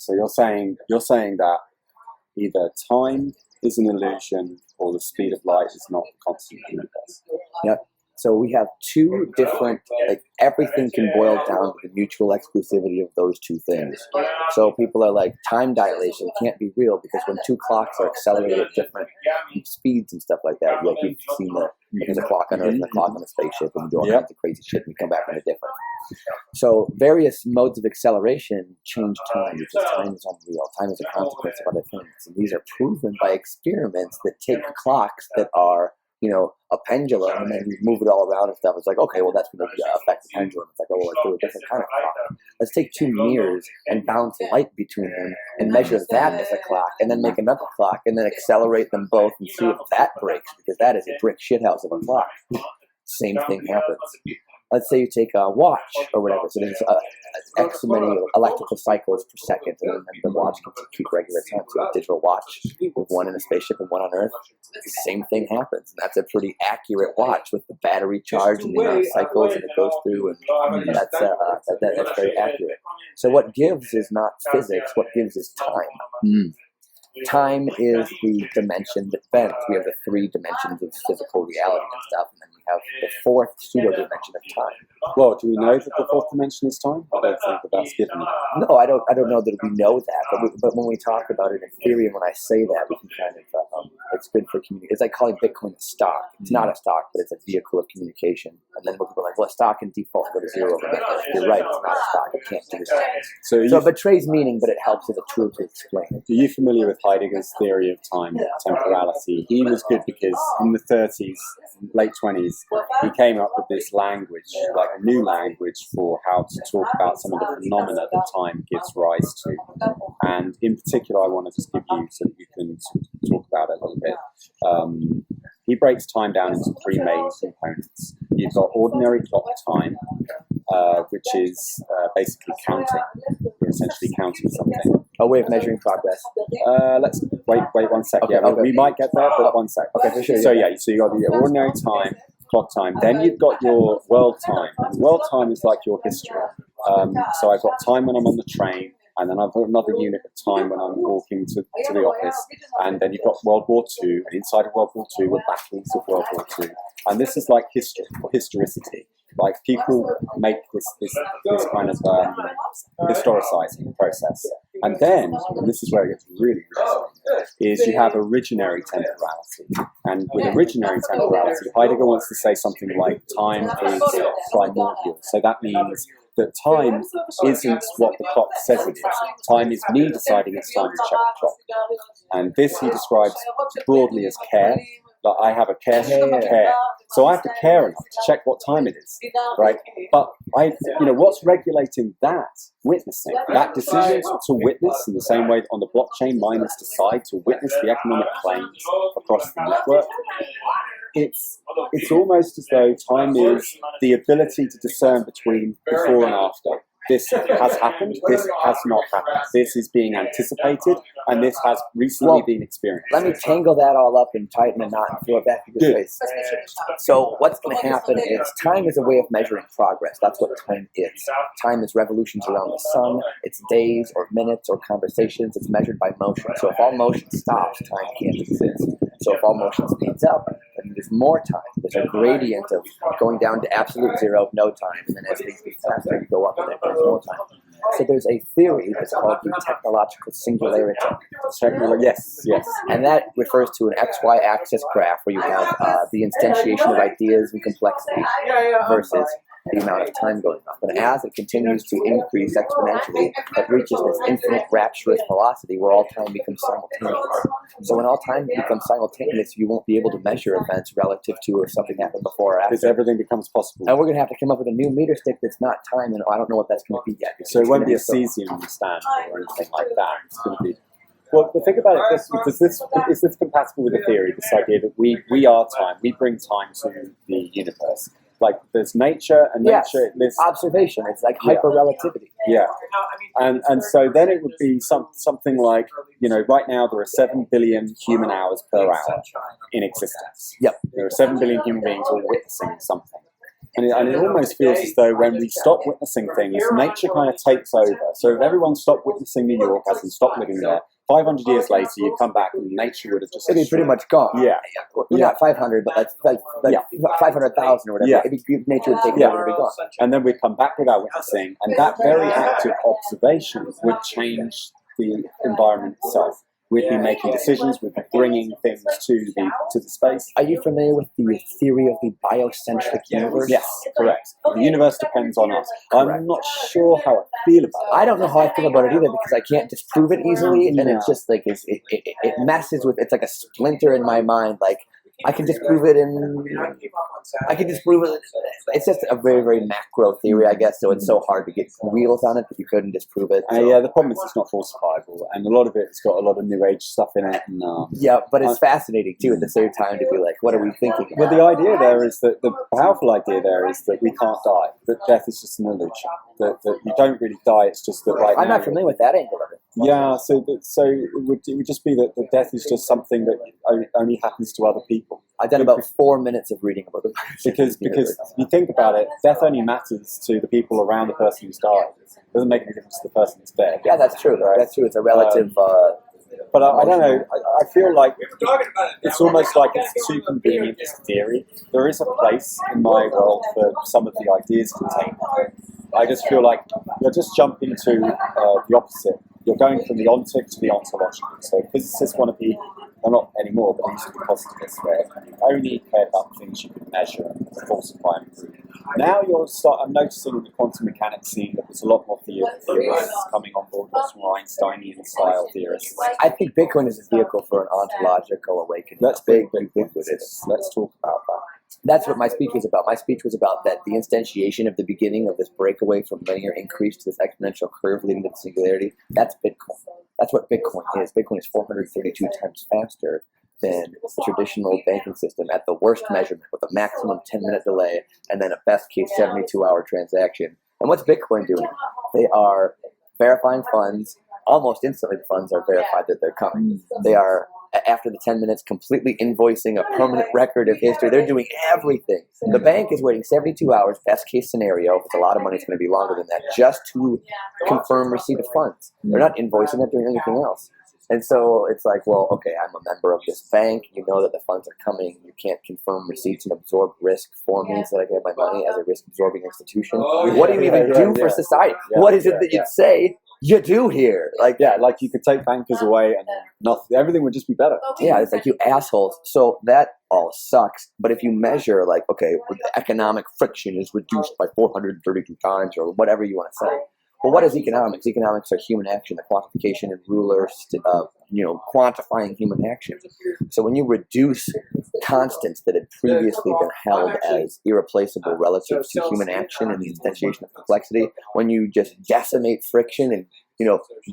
So you're saying that either time is an illusion or the speed of light is not the constant universe. Yep. So we have two different, like everything can boil down to the mutual exclusivity of those two things. So people are like, time dilation can't be real because when two clocks are accelerated at different speeds and stuff like that, like you've seen there's a clock on Earth and a clock on a spaceship and you do all kinds of crazy shit and you come back when they're different. So various modes of acceleration change time because time is unreal. Time is a consequence of other things. And these are proven by experiments that take clocks that are, you know, a pendulum, and then you move it all around and stuff. It's like, okay, well, that's going to affect the pendulum. It's like, oh, let's do a different kind of clock. Let's take two mirrors and bounce light between them and measure that as a clock, and then make another clock, and then accelerate them both and see if that breaks, because that is a brick shithouse of a clock. Same thing happens. Let's say you take a watch or whatever, so there's X many electrical cycles per second, and then the watch can keep regular time. So a digital watch with one in a spaceship and one on Earth, the same thing happens. And that's a pretty accurate watch with the battery charge and the amount of cycles that it goes through, and that's very accurate. So what gives is not physics, what gives is time. Time is the dimension that bends. We have the three dimensions of physical reality and stuff, and then we have the fourth pseudo-dimension of time. Well, do we know that the fourth dimension is time? I don't think that's given. No, I don't know that we know that, but when we talk about it in theory, and when I say that, we can kind of, it's good for communication. It's like calling Bitcoin a stock. It's not a stock, but it's a vehicle of communication. And then when people are like, well, a stock can default and go to zero. But you're right, it's not a stock. It can't do that. So it betrays meaning, but it helps as a tool to explain it. Are you familiar with Heidegger's theory of time, temporality? He was good because in the 30s, late 20s, he came up with this language, like a new language for how to talk about some of the phenomena that time gives rise to. And in particular, I want to just give you so that you can talk about it a little bit. He breaks time down into three main components. You've got ordinary clock time, which is basically counting. You're essentially counting something. A way of measuring progress. Let's wait 1 second. Okay, Yeah, okay. we might get there, but 1 sec. Okay, for sure. So yeah, so you got the ordinary time, clock time. Then you've got your world time. And world time is like your history. So I've got time when I'm on the train, and then I've got another unit of time when I'm walking to the office, and then you've got World War II, and inside of World War II were battles of World War II. And this is like history, or historicity. Like people make this kind of historicizing process. And then, and this is where it gets really interesting, is you have originary temporality. And with originary temporality, Heidegger wants to say something like time is primordial. So that means that time isn't what the clock says it is. Time is me deciding it's time to check the clock. And this he describes broadly as care. Like I have a care care. So I have to care enough to check what time it is, right? But what's regulating that witnessing, that decision to witness in the same way that on the blockchain miners decide to witness the economic claims across the network? It's almost as though time is the ability to discern between before and after. This has happened, this has not happened. This is being anticipated, and this has recently been experienced. Let me tangle that all up and tighten a knot and throw it back to your face. So what's going to happen is time is a way of measuring progress. That's what time is. Time is revolutions around the sun. It's days or minutes or conversations. It's measured by motion. So if all motion stops, time can't exist. So if all motion speeds up, then there's more time. There's a gradient of going down to absolute zero, no time, and then as things get faster, you go up and then there's more time. So there's a theory that's called the technological singularity. Yes. And that refers to an XY axis graph where you have the instantiation of ideas and complexity versus the amount of time going up. And as it continues to increase exponentially, it reaches this infinite rapturous velocity where all time becomes simultaneous. So when all time becomes simultaneous, you won't be able to measure events relative to if something happened before or after. Because everything becomes possible. And we're going to have to come up with a new meter stick that's not time, and I don't know what that's going to be yet. So it won't be a cesium stand or anything like that. It's going to be... Well, the thing about it is this compatible with the theory, this idea that we are time, we bring time to the universe. Like there's nature and nature lives. Observation. It's like hyper-relativity. Yeah. And so then it would be something like, right now there are 7 billion human hours per hour in existence. Yep. There are 7 billion human beings all witnessing something. And it almost feels as though when we stop witnessing things, nature kind of takes over. So if everyone stopped witnessing New York, as in stopped living there, 500 years later, you'd come back and nature would have just... It'd be pretty much gone. Yeah. Well, not 500, but like 500,000 or whatever. Yeah. Nature would take over and be gone. And then we'd come back without witnessing, and that very act of observation would change the environment itself. We'd be making decisions, we'd be bringing things to the space. Are you familiar with the theory of the biocentric universe? Yes, correct. The universe depends on us. Correct. I'm not sure how I feel about it. I don't know how I feel about it either because I can't disprove it easily, and it's just like it messes with. It's like a splinter in my mind. Like I can disprove it, It's just a very, very macro theory, I guess. So it's so hard to get wheels on it that you couldn't disprove it. So. Yeah, the problem is it's not falsifiable, and a lot of it's got a lot of New Age stuff in it. And, yeah, but it's fascinating too at the same time to be like, what are we thinking? Well, the idea there is that the powerful idea there is that we can't die. That death is just an illusion. That you don't really die. It's just that right now. I'm not familiar with that angle of it. Yeah, so it would just be that the death is just something that only happens to other people. I've done about 4 minutes of reading about it. Because if you think about it, death only matters to the people around the person who's died. It doesn't make any difference to the person who's dead. Yeah, that's true. Right? That's true. It's a relative. But I don't know. I feel like it's almost like it's too convenient as a theory. There is a place in my world for some of the ideas contained. I just feel like you're just jumping to the opposite. You're going from the ontic to the ontological. So physicists want to be, well, not anymore, but they used to be positivists, where you only care about things you can measure and falsify and prove. Now I'm noticing in the quantum mechanics scene that there's a lot more theorists coming on board, lots more Einsteinian style theorists. I think Bitcoin is a vehicle for an ontological awakening. Let's talk about that. That's what my speech was about. My speech was about that the instantiation of the beginning of this breakaway from linear increase to this exponential curve leading to the singularity. That's Bitcoin. That's what Bitcoin is. Bitcoin is 432 times faster than the traditional banking system at the worst measurement with a maximum 10-minute delay and then a best case 72-hour transaction. And what's Bitcoin doing? They are verifying funds. Almost instantly the funds are verified that they're coming. They are, after the 10 minutes, completely invoicing a permanent record of history. They're doing everything. The bank is waiting 72 hours, best case scenario. If it's a lot of money, it's going to be longer than that, just to confirm receipt of funds. They're not invoicing, they're doing anything else. And so it's like, well, okay, I'm a member of this bank. You know that the funds are coming. You can't confirm receipts and absorb risk for me so that I get my money as a risk-absorbing institution. What do you even do for society? What is it that you'd say you do here? Like you could take bankers away and nothing, everything would just be better. Yeah, it's like, you assholes. So that all sucks. But if you measure, like, okay, the economic friction is reduced by 432 times or whatever you want to say. Well, what is economics? Economics are human action, the quantification and rulers, quantifying human action. So when you reduce constants that had previously been held as irreplaceable relative to human action and the instantiation of complexity, when you just decimate friction and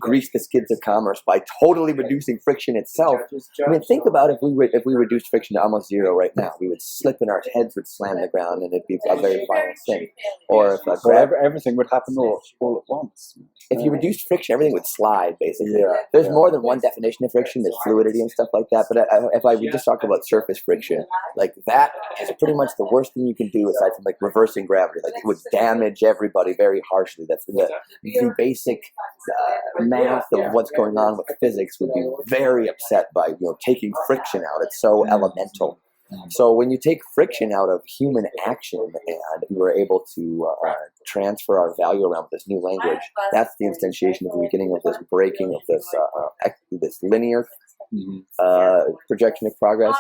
grease the skids of commerce by totally reducing friction itself. I mean, think about if we reduced friction to almost zero right now, we would slip and our heads would slam the ground and it'd be a very violent thing. Or if everything would happen all at once. If you reduced friction, everything would slide, basically. There's more than one definition of friction. There's fluidity and stuff like that. But if we just talk about surface friction, like that is pretty much the worst thing you can do aside from like reversing gravity. Like it would damage everybody very harshly. That's the basic math of what's going on with physics would be very upset by taking friction out. It's so elemental. So when you take friction out of human action and we're able to transfer our value around with this new language, that's the instantiation of the beginning of this breaking of this linear projection of progress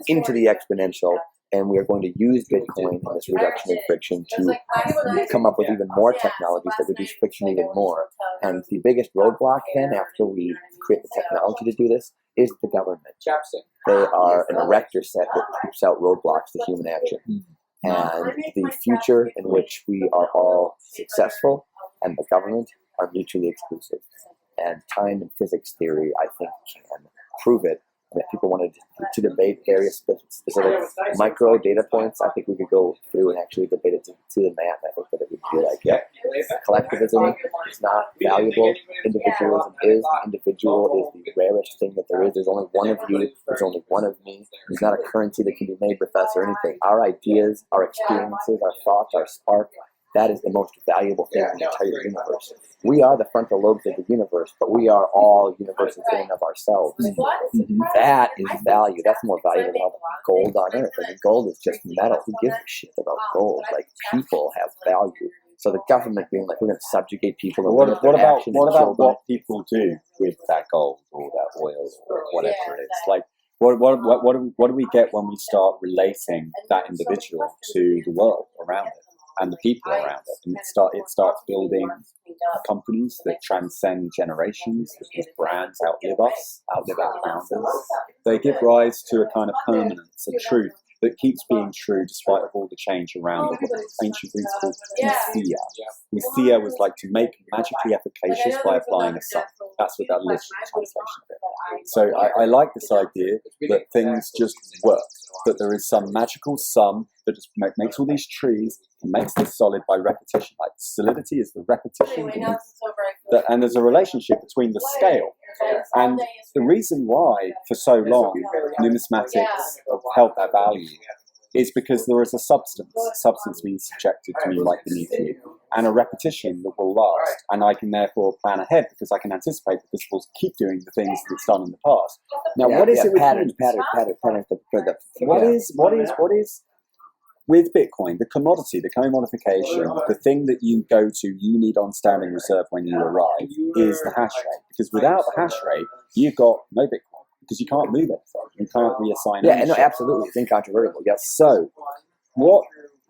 into the exponential. And we are going to use Bitcoin and this reduction in friction to come up with even more technologies that reduce friction even more. And the biggest roadblock then, after we create the technology to do this, is the government. They are an erector set that keeps out roadblocks to human action. And the future in which we are all successful and the government are mutually exclusive. And time and physics theory, I think, can prove it And if people wanted to debate various specific micro data points, I think we could go through and actually debate it to the math. I think that it would be like, yeah, collectivism is not valuable. Individualism is. Individual is the rarest thing that there is. There's only one of you. There's only one of me. There's not a currency that can be made with us or anything. Our ideas, our experiences, our thoughts, our spark, that is the most valuable thing in the entire universe. We are the frontal lobes of the universe, but we are all universes in and of ourselves. Mm-hmm. That is value. That's more valuable than all the gold on earth. I mean, gold is just metal. Who gives a shit about gold? Like, people have value. So the government being like, we're going to subjugate people. What about what people do with that gold or that oil or whatever it is? Like, what do we get when we start relating that individual to the world around it and the people around it? And it starts building companies that transcend generations, because brands outlive us, outlive our founders. They give rise to a kind of permanence, a truth that keeps being true despite of all the change around it. What ancient Greeks called ousia. Ousia was like to make magically efficacious by applying a sum. That's what that literal translation is. So I like this idea that things just work, that there is some magical sum that just makes all these trees and makes this solid by repetition. Like, solidity is the repetition. And there's a relationship between the scale. And the reason why, for so long, numismatics have held their value is because there is a substance being subjected to me like beneath you, and a repetition that will last. And I can therefore plan ahead because I can anticipate that this will keep doing the things that it's done in the past. Now, what is it with pattern? What is with Bitcoin, the commodity, the commodification, the thing that you go to, you need on standing reserve when you arrive, is the hash rate. Because without the hash rate, you've got no Bitcoin. Because you can't move anything. You can't reassign anything. Yeah, no, absolutely. It's incontrovertible. Yep. So, what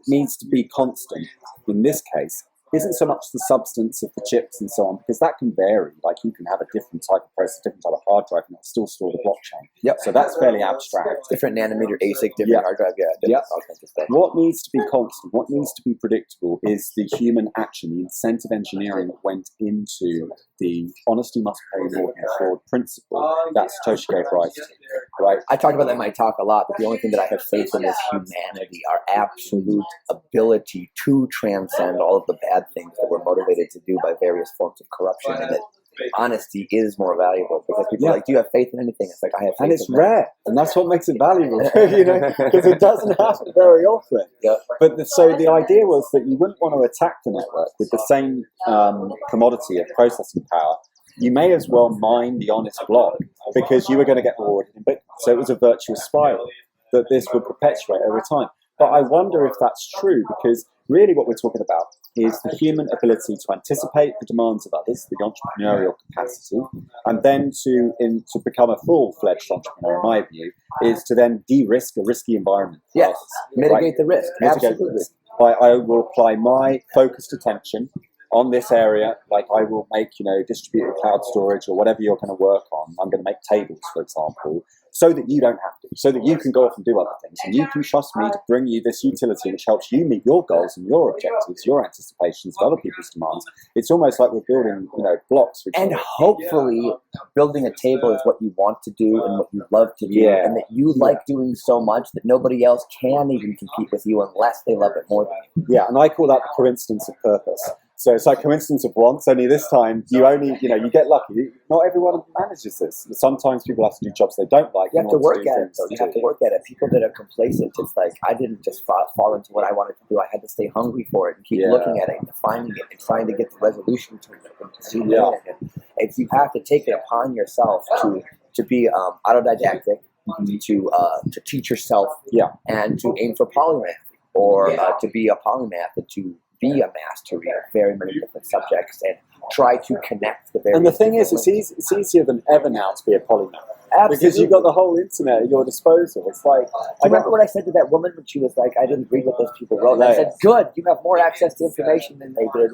needs to be constant in this case isn't so much the substance of the chips and so on, because that can vary. Like, you can have a different type of processor, different type of hard drive, and it'll still store the blockchain. Yep. So that's fairly abstract. Different nanometer ASIC, different hard drive, all kinds of stuff. What needs to be constant, what needs to be predictable is the human action, the incentive engineering that went into the honesty must pay more than fraud principle that Satoshi gave rise to. Right? I talk about that in my talk a lot, but the only thing that I have faith in is humanity, our absolute ability to transcend all of the bad things that we're motivated to do by various forms of corruption, and that honesty is more valuable, because people are like, do you have faith in anything? It's like, I have faith. And it's rare, and that's what makes it valuable, because it doesn't happen very often. Yep. But so the idea was that you wouldn't want to attack the network with the same commodity of processing power. You may as well mine the honest block, because you were going to get rewarded in Bitcoin. So it was a virtuous spiral that this would perpetuate over time. But I wonder if that's true, because really what we're talking about is the human ability to anticipate the demands of others, the entrepreneurial capacity, and then to become a full-fledged entrepreneur, in my view, is to then de-risk a risky environment. Yes, mitigate the risk. Absolutely. The risk. I will apply my focused attention on this area, like I will make, distributed cloud storage or whatever you're going to work on. I'm going to make tables, for example, so that you don't have to, so that you can go off and do other things. And you can trust me to bring you this utility which helps you meet your goals and your objectives, your anticipations of other people's demands. It's almost like we're building, blocks. And hopefully building a table is what you want to do and what you love to do, and that you like doing so much that nobody else can even compete with you unless they love it more than you. Yeah, and I call that the coincidence of purpose. So it's like coincidence of wants, only this time you you get lucky. Not everyone manages this. Sometimes people have to do jobs they don't like. You have to work at it, though. You have to work at it. People that are complacent, it's like, I didn't just fall into what I wanted to do. I had to stay hungry for it and keep looking at it and defining it and trying to get the resolution to it and zoom in. And you have to take it upon yourself to be autodidactic, to teach yourself, and to aim for polymath, or to be a polymath, and to be a master in very many different subjects and try to connect the various. And the thing is, it's easier than ever now to be a polymath. Absolutely. Because you've got the whole internet at your disposal. It's like, I remember what I said to that woman when she was like, I didn't read what those people wrote. And I said, good, you have more access to information than they did.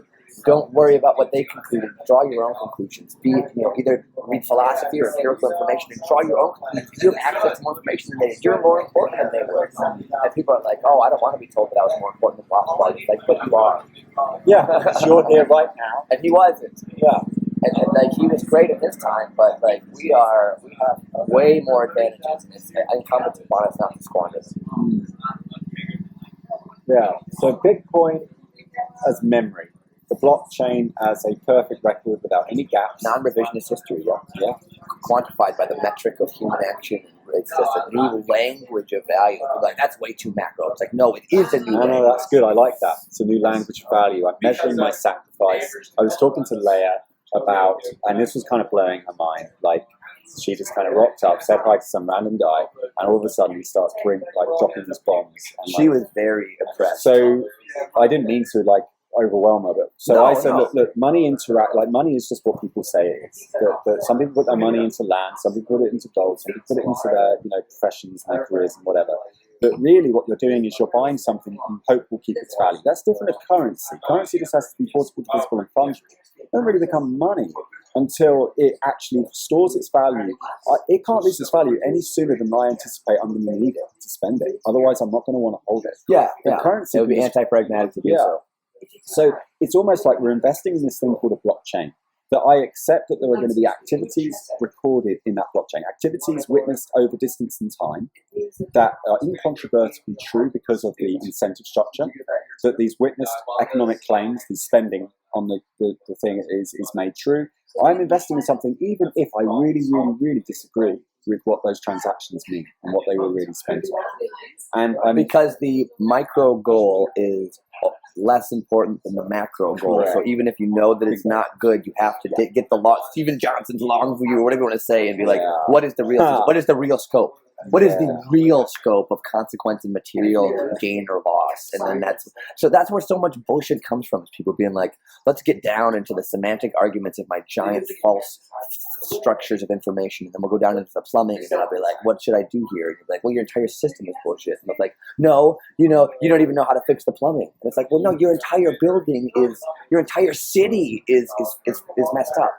Don't worry about what they concluded. Draw your own conclusions. Either read philosophy or empirical information and draw your own conclusions. You have access to more information than they did. You're more important than they were. And people are like, oh, I don't want to be told that I was more important than Bob. It's like, but you are. Yeah, because you're here right now. And he wasn't. Yeah. and like he was great at his time, but like we have way more advantages, and it's incumbent upon us not to squander them. Yeah. So Bitcoin as memory, the blockchain as a perfect record without any gaps. Non-revisionist history, yeah. Quantified by the metric of human action. It's just a new language of value. Like, that's way too macro. It's like, no, it is a new language. No, that's good. I like that. It's a new language of value. I'm measuring my sacrifice. I was talking to Leia about, and this was kind of blowing her mind, like, she just kind of rocked up, said hi to some random guy, and all of a sudden he starts dropping these bombs. And, she was very impressed. So I didn't mean to overwhelm her, but I said, look, money money is just what people say it is. That some people put their money into land, some people put it into gold, some people put it into their professions and their careers and whatever. But really, what you're doing is you're buying something you hope will keep its value. That's different to currency. Currency just has to be portable, divisible, and fungible. It doesn't really become money until it actually stores its value. It can't lose its value any sooner than I anticipate I'm going to need it to spend it. Otherwise, I'm not going to want to hold it. Yeah. Currency it would be anti-pragmatic to do so. So it's almost like we're investing in this thing called a blockchain. That I accept that there are going to be activities recorded in that blockchain, activities witnessed over distance and time that are incontrovertibly true because of the incentive structure, that these witnessed economic claims, the spending on the thing is made true. I'm investing in something even if I really, really, really disagree with what those transactions mean and what they were really spent on. And because the micro goal is less important than the macro goal. Correct. So even if you know that it's not good, you have to get the law, Stephen Johnson's long view, or whatever you want to say, and be like, what is the real scope? What is the real scope of consequence and material gain or loss? And then that's where so much bullshit comes from, is people being like, let's get down into the semantic arguments of my giant false structures of information, and then we'll go down into the plumbing, and then I'll be like, what should I do here? And you're like, well, your entire system is bullshit. And I'm like, no, you don't even know how to fix the plumbing. And it's like, well, no, your entire building your entire city is messed up.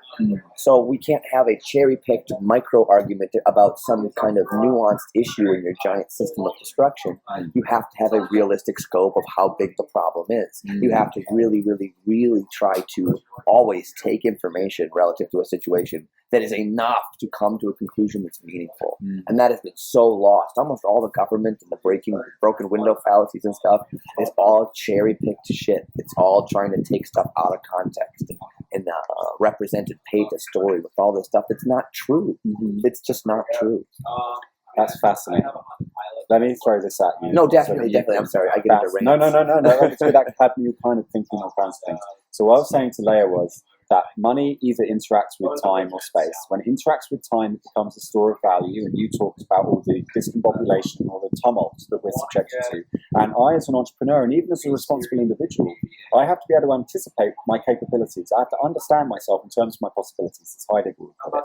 So we can't have a cherry-picked micro argument about some kind of nuanced issue in your giant system of destruction. You have to have a realistic scope of how big the problem is. You have to really, really, really try to always take information relative to a situation that is enough to come to a conclusion that's meaningful. And that has been so lost. Almost all the government and the broken window fallacies and stuff is all cherry-picked shit. It's all trying to take stuff out of context and represent and paint a story with all this stuff that's not true. It's just not true. That's fascinating. Let me throw this at you. No, definitely. I'm sorry. I get into rants. No. It's good. That had you kind of thinking on kinds of things. So what I was saying to Leia was that money either interacts with time or space. When it interacts with time, it becomes a store of value, and you talked about all the discombobulation, all the tumult that we're subjected to. And I, as an entrepreneur, and even as a responsible individual, I have to be able to anticipate my capabilities. I have to understand myself in terms of my possibilities, as Heidegger would call it.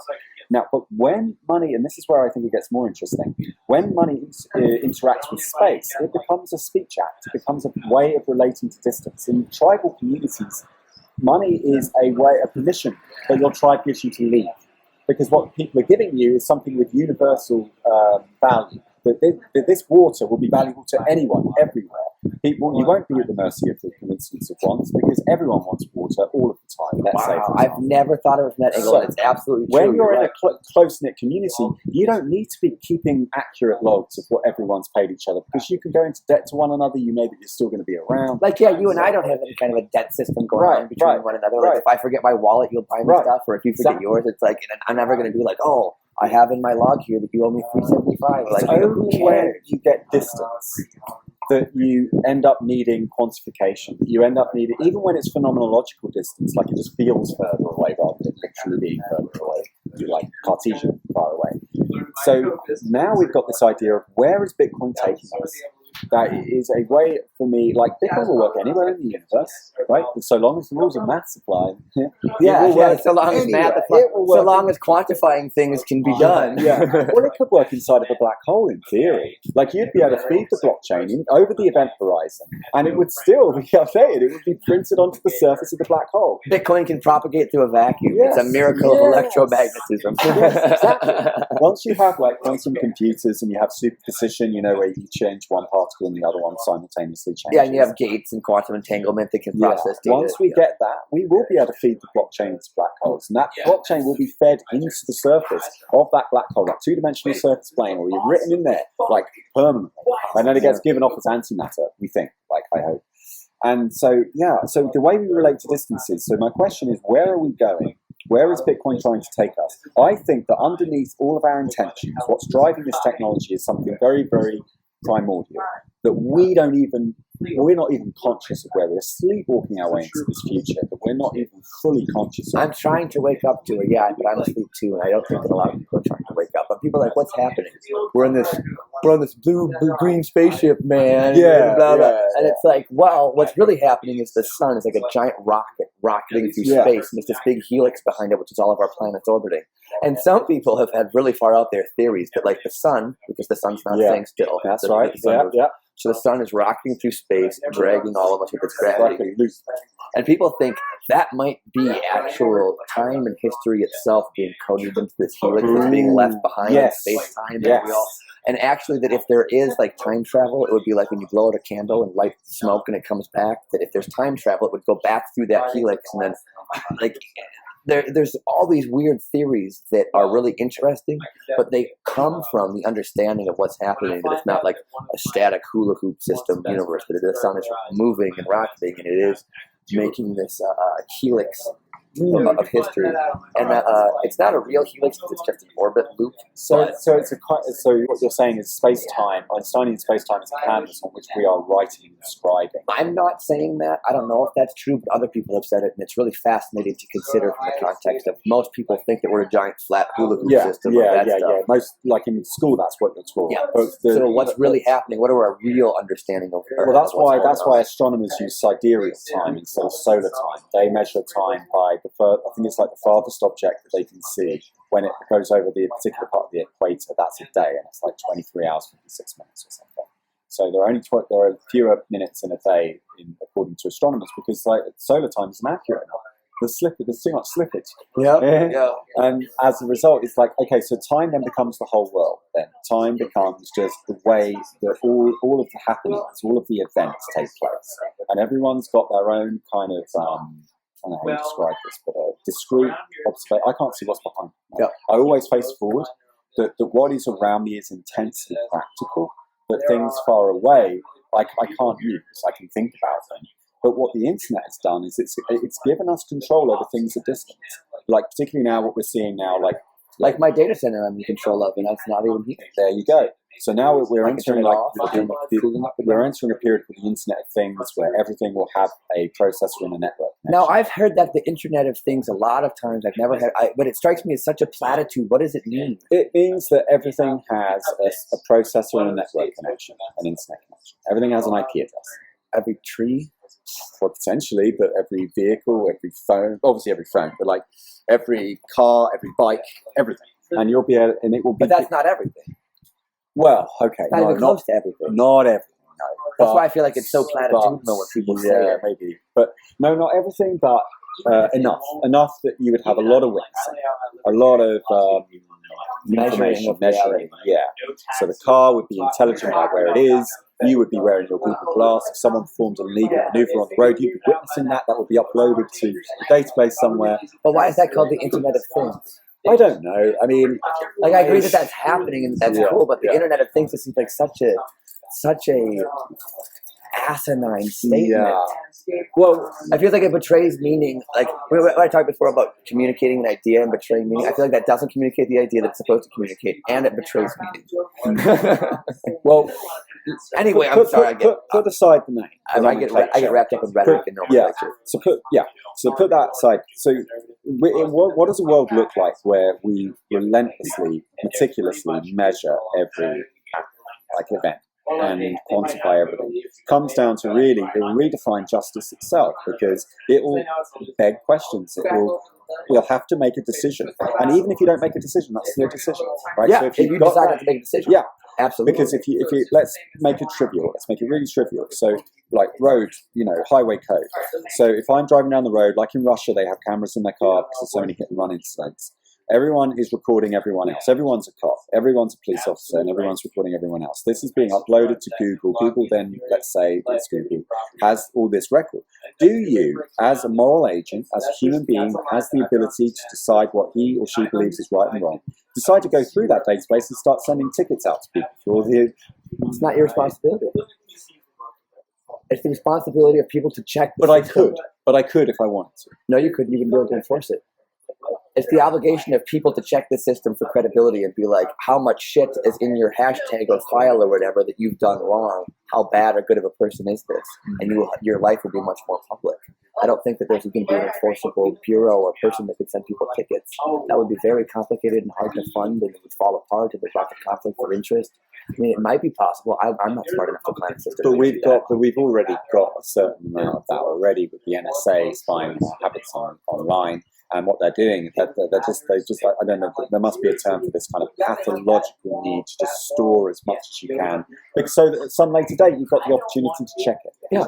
Now, but when money, and this is where I think it gets more interesting, when money interacts with space, it becomes a speech act. It becomes a way of relating to distance. In tribal communities, money is a permission that your tribe gives you to leave. Because what people are giving you is something with universal value. That this water will be valuable to anyone, everywhere. People, you won't be at the mercy of the coincidence of wants, because everyone wants water all of the time. Let's say, I've never thought of it from that angle. It's absolutely true. When you're in a close-knit community, you don't need to be keeping accurate logs of what everyone's paid each other, because you can go into debt to one another. You know that you're still going to be around. Like, you and I don't have any kind of a debt system going on between one another. Like, if I forget my wallet, you'll buy me stuff, or if you forget yours, it's like, I'm never going to be like, oh, I have in my log here that you owe me $375. Like, only when you get distance that you end up needing quantification. That you end up needing, even when it's phenomenological distance, like it just feels further away rather than literally being further away, like Cartesian far away. So now we've got this idea of where is Bitcoin taking us? That is a way for me, like Bitcoin will work anywhere in the universe, right? So long as the rules of math apply. So long as math applies, so long as quantifying things can be done. Well, it could work inside of a black hole in theory. Like you'd be able to feed the blockchain over the event horizon, and it would still be updated. It would be printed onto the surface of the black hole. Bitcoin can propagate through a vacuum. It's a miracle of electromagnetism. Exactly. Once you have like quantum computers and you have superposition, where you change one particle particle and the other one simultaneously changes. Yeah, and you have gates and quantum entanglement that can process data. Once we get that, we will be able to feed the blockchain into black holes. And that blockchain will be fed into the surface of that black hole, that two-dimensional surface plane, will be written in there, like, permanently. And then it gets given off as antimatter, we think, like, I hope. And so, so the way we relate to distances, so my question is, where are we going? Where is Bitcoin trying to take us? I think that underneath all of our intentions, what's driving this technology is something very, very primordial, that we're not even conscious of, where we're sleepwalking our way into this future, but we're not even fully conscious of. I'm trying to wake up to it, but I'm asleep too, and I don't think that a lot of people are trying to wake up. But people are like, what's happening? We're on this blue-green spaceship, man. Yeah, blah, blah. And it's like, well, what's really happening is the sun is like a giant rocket rocketing through space, and there's this big helix behind it, which is all of our planets orbiting. And some people have had really far out there theories that, like, the sun, because the sun's not staying still. That's right. So the sun is rocketing through space, dragging all of us with its gravity. And people think that might be actual time and history itself being coded into this helix that's being left behind in space-time. And actually, that if there is, like, time travel, it would be like when you blow out a candle and light smoke and it comes back, that if there's time travel, it would go back through that helix, and then, like, there's all these weird theories that are really interesting, but they come from the understanding of what's happening, that it's not like a static hula hoop system universe, that the sun is moving and rocketing, and it is making this helix of history, and it's not a real helix because it's just an orbit loop. So what you're saying is space-time, Einsteinian space-time is a canvas on which we are writing and describing. I'm not saying that. I don't know if that's true, but other people have said it, and it's really fascinating to consider from the context of most people think that we're a giant flat hula hoop system. Most, like in school, that's what it's for. So what's really happening? What are our real understanding of Earth? Well, that's why astronomers use sidereal time instead of solar time. They measure time by I think it's like the farthest object that they can see. When it goes over the particular part of the equator, that's a day, and it's like 23 hours, 56 minutes or something. So there are fewer minutes in a day, according to astronomers, because like solar time isn't accurate enough. There's too much slippage. And as a result, it's like, okay, so time then becomes the whole world. Then time becomes just the way that all of the happenings, all of the events take place, and everyone's got their own kind of. I don't know how you describe this, but a discrete observation. I can't see what's behind me. I always face forward. That what is around me is intensely practical, but things far away, I can't use. I can think about them. But what the internet has done is it's given us control over things at distance. Like particularly now, what we're seeing now, like my data center I'm in control of, and that's not even here. There you go. So now we're entering we're entering a period for the Internet of Things, where everything will have a processor and a network connection. Now I've heard that the Internet of Things a lot of times. I've never had, but it strikes me as such a platitude. What does it mean? It means that everything has a processor and a network connection, an internet connection. Everything has an IP address. Every tree, or potentially, but every vehicle, every phone, obviously every phone, but like every car, every bike, everything. And you'll be able, and it will be. But that's not everything. Well, okay, not close to everything. Not everything. No. That's why I feel like it's so platitudinal when people say it. Maybe, but no, not everything, but enough that you would have a lot of witnessing, a lot of measuring. So the car would be intelligent about where it is. You would be wearing your Google Glass. If someone performs an illegal maneuver on the road, you'd be witnessing that. That would be uploaded to a database somewhere. But why is that called the Internet of Things? I don't know. I mean, like I agree that that's happening and that's cool, but the Internet of Things just seems like such a asinine statement. Well, I feel like it betrays meaning. Like when I talked before about communicating an idea and betraying meaning, I feel like that doesn't communicate the idea that it's supposed to communicate, and it betrays meaning. Well, anyway, I'm sorry. Put aside the name. I get wrapped up in rhetoric and nomenclature. So put that aside. So what does a world look like where we relentlessly, meticulously measure every event and quantify everything? It comes down to it will redefine justice itself, because it will beg questions. We'll have to make a decision, and even if you don't make a decision, that's still a decision, right? So if you decide not to make a decision, absolutely. Because if you let's make it trivial. Let's make it really trivial. So like road, highway code. So if I'm driving down the road, like in Russia, they have cameras in their car because there's so many hit and run incidents. Everyone is recording everyone else. Everyone's a cop. Everyone's a police officer, and everyone's recording everyone else. This is being uploaded to Google. Google then, let's say it's Google, has all this record. Do you, as a moral agent, as a human being that has the ability to decide what he or she believes is right and wrong, decide to go through that database and start sending tickets out to people for the... It's not your responsibility. It's the responsibility of people to check. But I could if I wanted to. No, you couldn't. You wouldn't be able to enforce it. It's the obligation of people to check the system for credibility and be like, how much shit is in your hashtag or file or whatever that you've done wrong? How bad or good of a person is this? And your life will be much more public. I don't think that there's going to be an enforceable bureau or person that could send people tickets. That would be very complicated and hard to fund, and it would fall apart if there's lots of conflict of interest. I mean, it might be possible. I'm not smart enough to plan a system. But we've already got a certain amount of that already with the NSA spying on our habits online. And what they're doing, they're just I don't know, there must be a term for this kind of pathological need to just store as much as you can. Because so that at some later date, you've got the opportunity to check it. Yeah.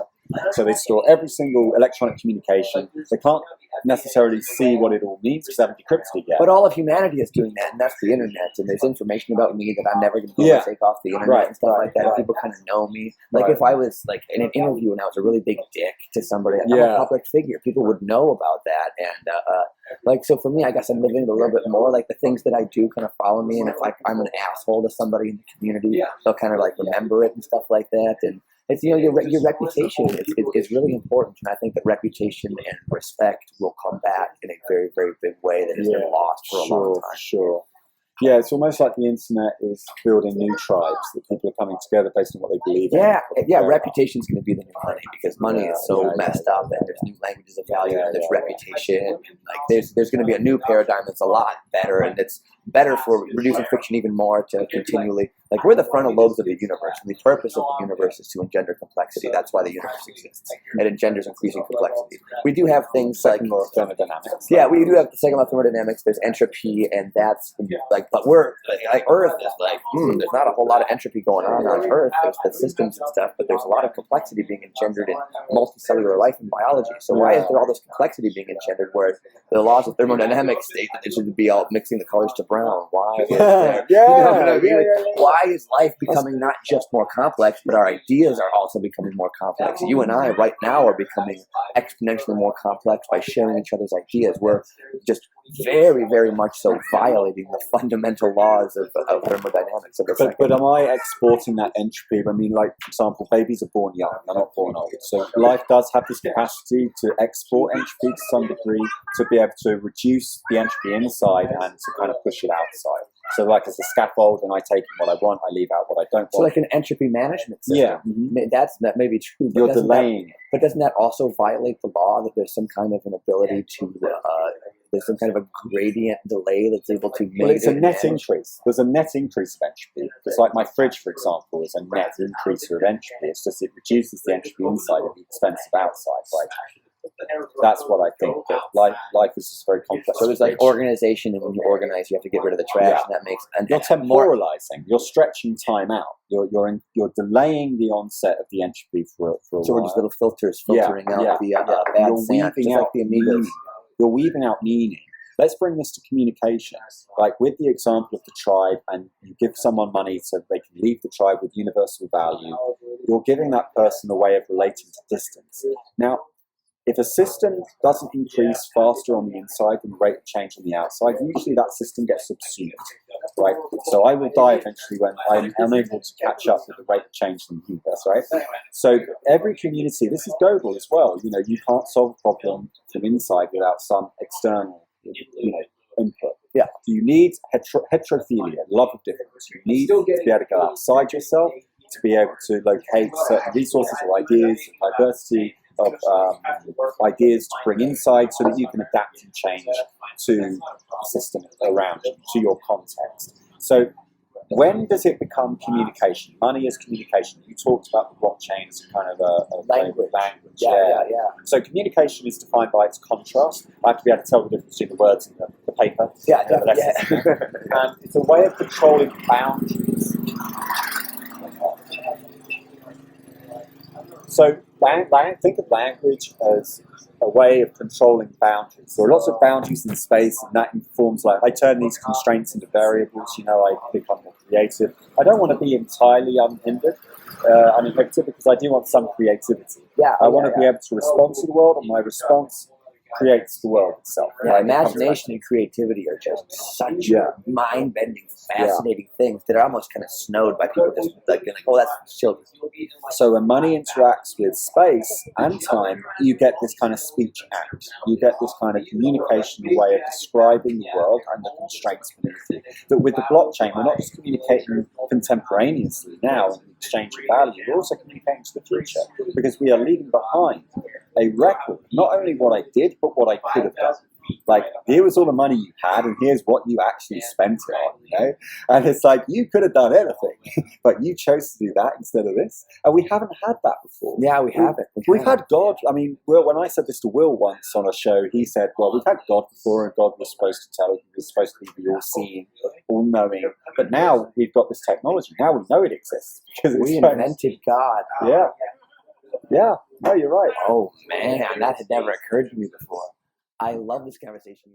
So they store every single electronic communication. They can't necessarily see what it all means because they haven't decrypted it yet. But all of humanity is doing that, and that's the internet. And there's information about me that I'm never going to be able to take off the internet and stuff like that. And people kind of know me. Like if I was like in an interview and I was a really big dick to somebody, I'm a public figure. People would know about that. And like, so for me, I guess I'm living it a little bit more. Like the things that I do kind of follow me. And if like I'm an asshole to somebody in the community, they'll kind of like remember it and stuff like that. And it's, you know, your reputation is really important, and I think that reputation and respect will come back in a very, very big way that has been lost for a long time. Sure. Yeah, it's almost like the internet is building new tribes that people are coming together based on what they believe in. Yeah, reputation is going to be the new money because money is so messed up, and there's new languages of value, and there's reputation, and like there's going to be a new paradigm that's a lot better, and it's better for reducing friction even more to continually, like we're the frontal lobes of the universe, and the purpose of the universe is to engender complexity. That's why the universe exists. It engenders increasing complexity. We do have things like thermodynamics. Yeah, we do have the second law of thermodynamics. There's entropy, and that's like, but we're like Earth is like, there's not a whole lot of entropy going on Earth. There's the systems and stuff, but there's a lot of complexity being engendered in multicellular life and biology. So why is there all this complexity being engendered, whereas the laws of thermodynamics state that it should be all mixing the colors to brown? Why is there, why is life becoming not just more complex, but our ideas are also becoming more complex? You and I right now are becoming exponentially more complex by sharing each other's ideas. We're just very, very much so violating the fundamental laws of thermodynamics. But am I exporting that entropy? I mean, like, for example, babies are born young, they're not born old. So life does have this capacity to export entropy to some degree, to be able to reduce the entropy inside and to kind of push it outside. So like as a scaffold, and I take in what I want, I leave out what I don't want. So like an entropy management system. Yeah. That may be true. But you're delaying. But doesn't that also violate the law that there's some kind of an ability to... there's some kind of a gradient delay that's able to make it's a net increase. There's a net increase of entropy. It's like my fridge, for example, is a net increaser of entropy. It's just it reduces the entropy inside at the expense of outside, right? That's what I think. That life is just very complex. So there's like organization, and when you organize, you have to get rid of the trash, and that makes... And you're temporalizing. You're stretching time out. You're delaying the onset of the entropy for a while. So we're just little filters filtering out the bad sand, just like the amigos. You're weaving out meaning. Let's bring this to communication. Like with the example of the tribe, and you give someone money so they can leave the tribe with universal value, you're giving that person a way of relating to distance. Now, if a system doesn't increase faster on the inside than the rate of change on the outside, usually that system gets subsumed, right? So I will die eventually when I'm unable to catch up with the rate of change in the universe, right? So every community, this is global as well, you know, you can't solve a problem from inside without some external, input. Yeah, you need heterophilia, love of difference. You need to be able to go outside yourself, to be able to locate certain resources or ideas, diversity of ideas to bring inside so that you can adapt and change to the system around you, to your context. So when does it become communication? Money is communication. You talked about the blockchain as kind of a language. Yeah. So communication is defined by its contrast. I have to be able to tell the difference between the words in the paper. And it's a way of controlling boundaries. So think of language as a way of controlling boundaries. There are lots of boundaries in space, and that informs, like, I turn these constraints into variables, I become more creative. I don't want to be entirely unhindered, uninhibited, because I do want some creativity. I want to be able to respond to the world, and my response creates the world itself. Imagination and creativity are just such mind-bending, fascinating things that are almost kind of snowed by people just like, oh, that's children. So when money interacts with space and time, you get this kind of speech act. You get this kind of communication way of describing the world and the constraints beneath it. But with the blockchain, we're not just communicating contemporaneously now in exchange of value, we're also communicating to the future, because we are leaving behind a record, not only what I did, but what I could have done. Like, here was all the money you had, and here's what you actually spent it on, And it's like, you could have done anything, but you chose to do that instead of this. And we haven't had that before. Yeah, we haven't. We've had God. I mean, when I said this to Will once on a show, he said, well, we've had God before, and God was supposed to tell us, he was supposed to be all-seeing, all-knowing. But now we've got this technology. Now we know it exists. Because we invented God. Yeah. Yeah. No, you're right. Oh, man, that had never occurred to me before. I love this conversation.